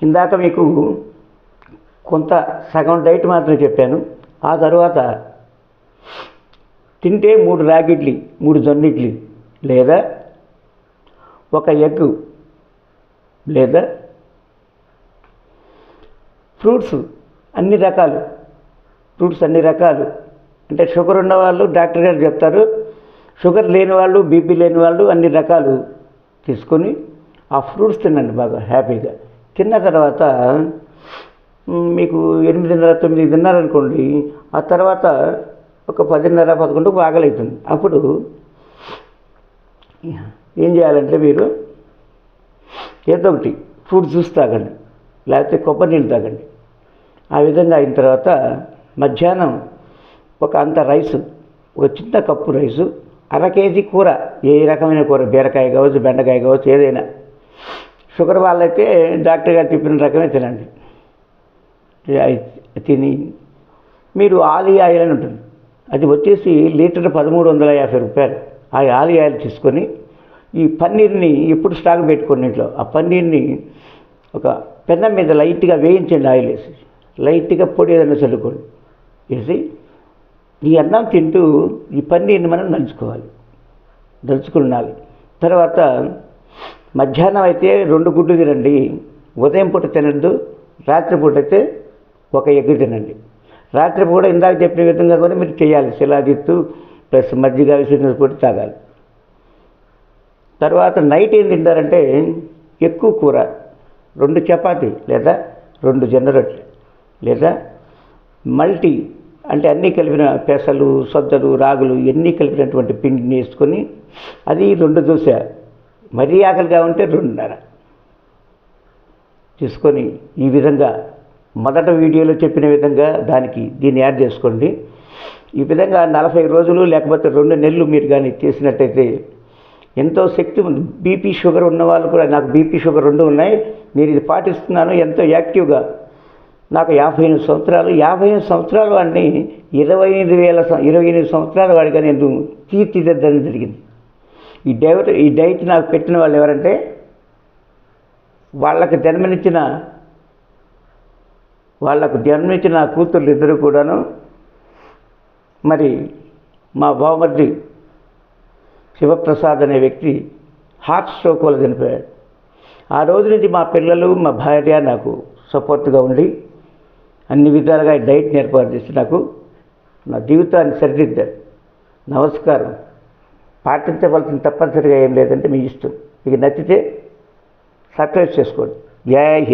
ఇందాక మీకు కొంత సగం డైట్ మాత్రం చెప్పాను. ఆ తర్వాత తింటే 3 రాగి ఇడ్లీ, 3 జొన్న ఇడ్లీ, లేదా ఒక ఎగ్, లేదా ఫ్రూట్స్ అన్ని రకాలు అంటే షుగర్ ఉన్నవాళ్ళు డాక్టర్ గారు చెప్తారు, షుగర్ లేని వాళ్ళు, బీపీ లేని వాళ్ళు అన్ని రకాలు తీసుకొని ఆ ఫ్రూట్స్ తినండి బాగా హ్యాపీగా. తిన్న తర్వాత మీకు 8:30, 9 తిన్నారనుకోండి, ఆ తర్వాత ఒక 10:30, 11 ఆకలి అవుతుంది. అప్పుడు ఏం చేయాలంటే మీరు ఏదో ఒకటి ఫ్రూట్ జ్యూస్ తాగండి, లేకపోతే కొబ్బరి నీళ్ళు తాగండి. ఆ విధంగా అయిన తర్వాత మధ్యాహ్నం ఒక అంత రైసు, ఒక చిన్న కప్పు రైసు, 1/2 కేజీ కూర, ఏ రకమైన కూర, బీరకాయ కావచ్చు, బెండకాయ కావచ్చు, ఏదైనా. షుగర్ వాళ్ళైతే డాక్టర్ గారు చెప్పిన రకమే తినండి. తిని మీరు ఆలివ్ ఆయిల్ అని ఉంటుంది, అది వచ్చేసి లీటర్ 1350 రూపాయలు. ఆ ఆలివ్ ఆయిల్ తీసుకొని ఈ పన్నీర్ని ఎప్పుడు స్టాక్ పెట్టుకోండి ఇంట్లో. ఆ పన్నీర్ని ఒక పెనం మీద లైట్గా వేయించండి, ఆయిల్ వేసి లైట్గా పొడి ఏదైనా చల్లుకోండి. వేసి ఈ అన్నం తింటూ ఈ పన్నీర్ని మనం దంచుకున్నాలి. తర్వాత మధ్యాహ్నం అయితే 2 గుడ్లు తినండి, ఉదయం పూట తినద్దు. రాత్రిపూట అయితే ఒక ఎగ్ తినండి. రాత్రిపూట ఇందాక చెప్పిన విధంగా కూడా మీరు చేయాలి. శిలాజిత్తు ప్లస్ మజ్జిగ విసిరిన పొడి తాగాలి. తర్వాత నైట్ ఏం తింటారంటే ఎక్కువ కూర, 2 చపాతీ లేదా 2 జొన్న రొట్టెలు, లేదా మల్టీ అంటే అన్నీ కలిపిన పెసలు, సజ్జలు, రాగులు ఇవన్నీ కలిపినటువంటి పిండిని వేసుకొని అది 2 దోశ, మరీ ఆకలిగా ఉంటే 2:30 తీసుకొని ఈ విధంగా మొదట వీడియోలో చెప్పిన విధంగా దీన్ని యాడ్ చేసుకోండి. ఈ విధంగా 40 రోజులు లేకపోతే 2 నెలలు మీరు కానీ చేసినట్టయితే ఎంతో శక్తి ఉంది. బీపీ షుగర్ ఉన్న వాళ్ళు కూడా, నాకు బీపీ షుగర్ 2 ఉన్నాయి, నేను ఇది పాటిస్తున్నాను ఎంతో యాక్టివ్గా. నాకు 58 సంవత్సరాలు. 58 సంవత్సరాల వాడిని 28 సంవత్సరాల వాడిగా నేను తీర్చిదిద్దడం జరిగింది. ఈ డైట్ నాకు పెట్టిన వాళ్ళు ఎవరంటే వాళ్ళకు జన్మనిచ్చిన కూతుర్లు ఇద్దరు కూడాను. మరి మా బావమర్ది శివప్రసాద్ అనే వ్యక్తి హార్ట్ స్ట్రోక్ వల్ల చనిపోయాడు. ఆ రోజు నుంచి మా పిల్లలు, మా భార్య నాకు సపోర్ట్గా ఉండి అన్ని విధాలుగా డైట్ని ఏర్పాటు చేసి నాకు నా జీవితాన్ని సరిదిద్దారు. నమస్కారం. పాటించవలసిన తప్పనిసరిగా ఏం లేదంటే మీ ఇష్టం. మీకు నచ్చితే సబ్స్క్రైబ్ చేసుకోండి. జై హింద్.